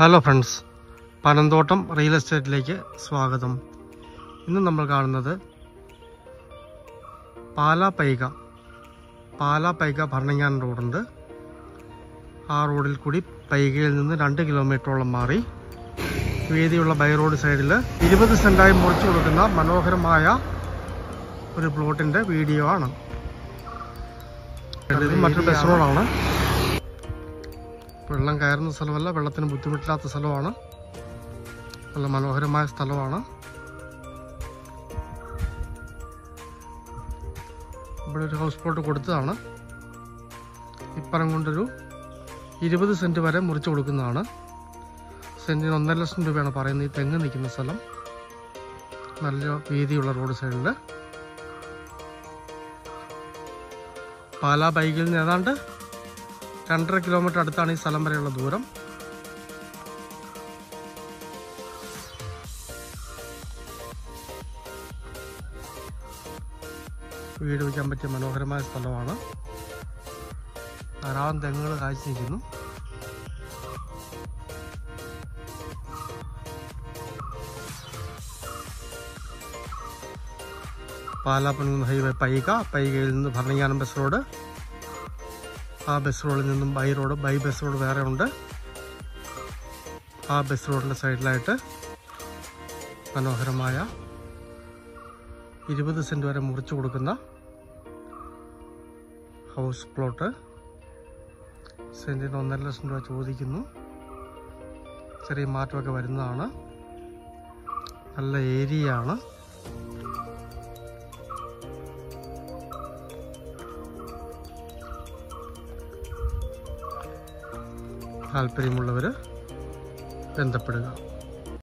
Hello friends, Panamthottam real എസ്റ്റേറ്റിലേക്ക് സ്വാഗതം. ഇന്ന് നമ്മൾ കാണുന്നത് പാലാ പൈക ഭരണങ്ങാനം റോഡുണ്ട്. ആ റോഡിൽ കൂടി പൈകയിൽ നിന്ന് 2 കിലോമീറ്ററോളം മാറി വീതിയുള്ള ബൈ റോഡ് സൈഡിൽ 20 സെൻറ്റായി മുറിച്ചു കൊടുക്കുന്ന മനോഹരമായ ഒരു പ്ലോട്ടിൻ്റെ വീഡിയോ ആണ്. ഇത് മറ്റൊരു ബസ് റോഡാണ്. വെള്ളം കയറുന്ന സ്ഥലമല്ല, വെള്ളത്തിന് ബുദ്ധിമുട്ടില്ലാത്ത സ്ഥലമാണ്. നല്ല മനോഹരമായ സ്ഥലമാണ്. ഇവിടെ ഒരു ഹൗസ് പ്ലോട്ട് കൊടുത്തതാണ്. ഇപ്പറം കൊണ്ടൊരു 20 സെൻറ്റ് വരെ മുറിച്ചു കൊടുക്കുന്നതാണ്. സെൻറ്റിന് 1.5 ലക്ഷം രൂപയാണ് പറയുന്നത്. ഈ തെങ്ങ് നിൽക്കുന്ന സ്ഥലം നല്ല വീതിയുള്ള റോഡ് സൈഡിൽ പാലാ പൈകിൽ നിന്ന് ഏതാണ്ട് 2.5 കിലോമീറ്റർ അടുത്താണ് ഈ സ്ഥലം വരെയുള്ള ദൂരം. വീട് വയ്ക്കാൻ പറ്റിയ മനോഹരമായ സ്ഥലമാണ്. ധാരാളം തെങ്ങുകൾ കാഴ്ച നിൽക്കുന്നു. പാലാ പനങ്ങുന്ന ഹൈവേ പൈകയിൽ നിന്ന് ഭരണങ്ങാനം ബസ് റോഡ്. ആ ബസ് റോഡിൽ നിന്നും ബൈ ബസ് റോഡ് വേറെ ഉണ്ട്. ആ ബസ് റോഡിൻ്റെ സൈഡിലായിട്ട് മനോഹരമായ 20 സെൻറ്റ് വരെ മുറിച്ചു കൊടുക്കുന്ന ഹൗസ് പ്ലോട്ട്. സെൻറ്റിന് 1.5 ലക്ഷം രൂപ ചോദിക്കുന്നു. ചെറിയ മാറ്റമൊക്കെ വരുന്നതാണ്. നല്ല ഏരിയ ആണ്. താല്പര്യമുള്ളവർ ബന്ധപ്പെടുക.